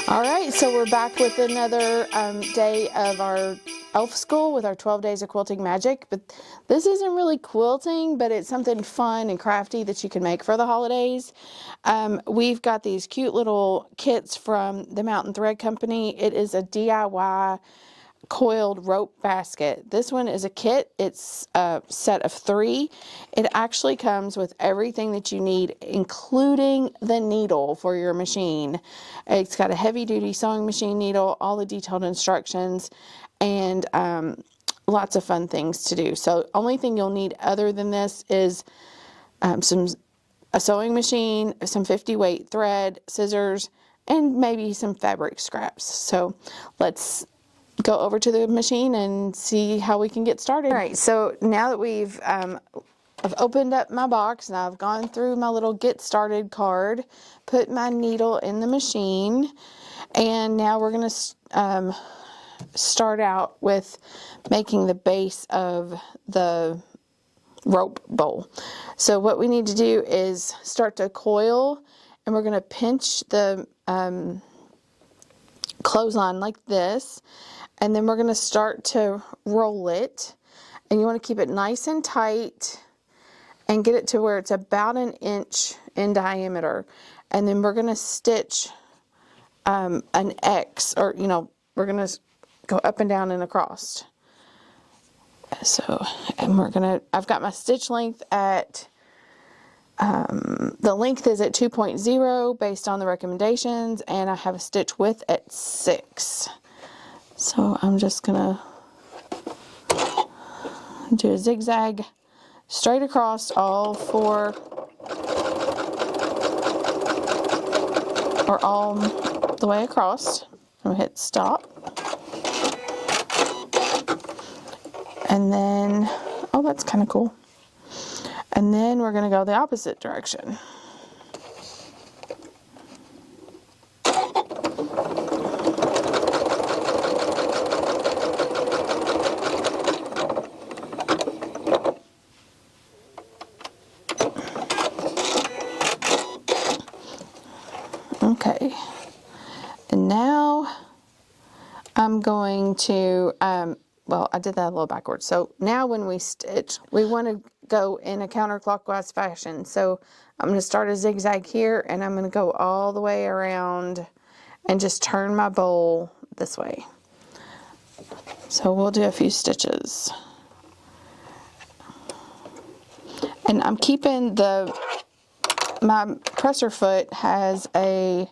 All right, so we're back with another day of our elf school with our 12 days of quilting magic. But this isn't really quilting, but it's something fun and crafty that you can make for the holidays. We've got these cute little kits from the Mountain Thread Company. It is a DIY coiled rope basket. This one is a kit. It's a set of 3. It actually comes with everything that you need, including the needle for your machine. It's got a heavy duty sewing machine needle, all the detailed instructions, and lots of fun things to do. So only thing you'll need other than this is a sewing machine, some 50 weight thread, scissors, and maybe some fabric scraps. So let's go over to the machine and see how we can get started. All right, so now that I've opened up my box and I've gone through my little get started card, put my needle in the machine, and now we're going to start out with making the base of the rope bowl. So what we need to do is start to coil, and we're going to pinch the clothesline like this, and then we're going to start to roll it, and you want to keep it nice and tight and get it to where it's about 1 inch in diameter. And then we're going to stitch an X, or we're going to go up and down and across. So, and I've got my stitch length at the length is at 2.0 based on the recommendations, and I have a stitch width at 6. So I'm just gonna do a zigzag straight across all 4, or all the way across. I'm gonna hit stop. And then, oh, that's kind of cool. And then we're going to go the opposite direction. Okay. And now I'm going to, well, I did that a little backwards. So now when we stitch, we want to go in a counterclockwise fashion. So I'm going to start a zigzag here, and I'm going to go all the way around and just turn my bowl this way. So we'll do a few stitches. And I'm keeping my presser foot has a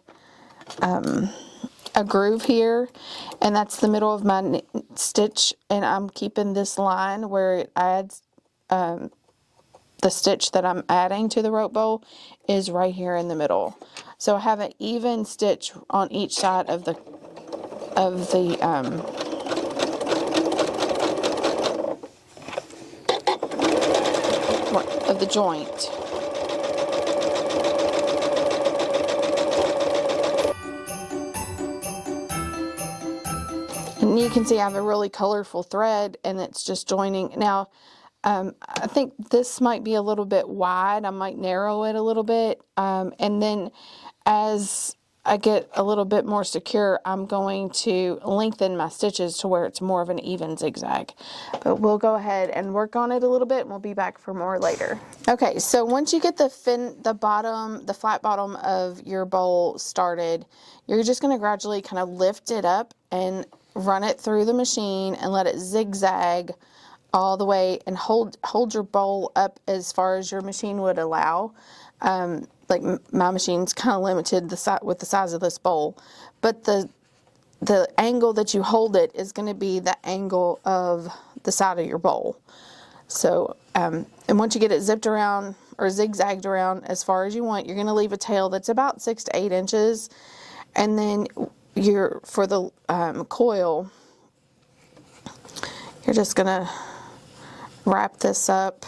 groove here, and that's the middle of my stitch, and I'm keeping this line where it adds the stitch that I'm adding to the rope bowl is right here in the middle. So I have an even stitch on each side of the joint. And you can see I have a really colorful thread, and it's just joining. Now, I think this might be a little bit wide. I might narrow it a little bit. And then as I get a little bit more secure, I'm going to lengthen my stitches to where it's more of an even zigzag. But we'll go ahead and work on it a little bit, and we'll be back for more later. Okay, so once you get the flat bottom of your bowl started, you're just going to gradually kind of lift it up and run it through the machine and let it zigzag all the way, and hold your bowl up as far as your machine would allow. Like my machine's kind of limited with the size of this bowl, but the angle that you hold it is going to be the angle of the side of your bowl. So and once you get it zipped around or zigzagged around as far as you want, you're going to leave a tail that's about 6 to 8 inches, and then for the coil, you're just going to wrap this up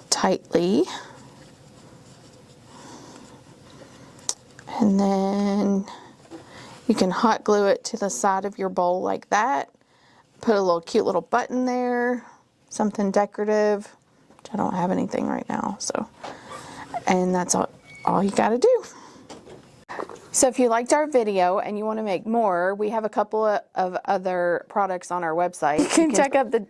tightly, and then you can hot glue it to the side of your bowl like that. Put a cute little button there, something decorative, which I don't have anything right now. So, and that's all you got to do. So if you liked our video and you want to make more, we have a couple of other products on our website. You can check out the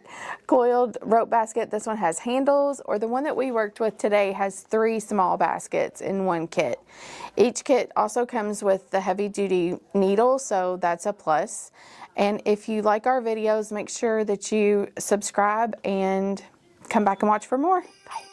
coiled rope basket. This one has handles, or the one that we worked with today has 3 small baskets in one kit. Each kit also comes with the heavy duty needle, so that's a plus. And if you like our videos, make sure that you subscribe and come back and watch for more. Bye.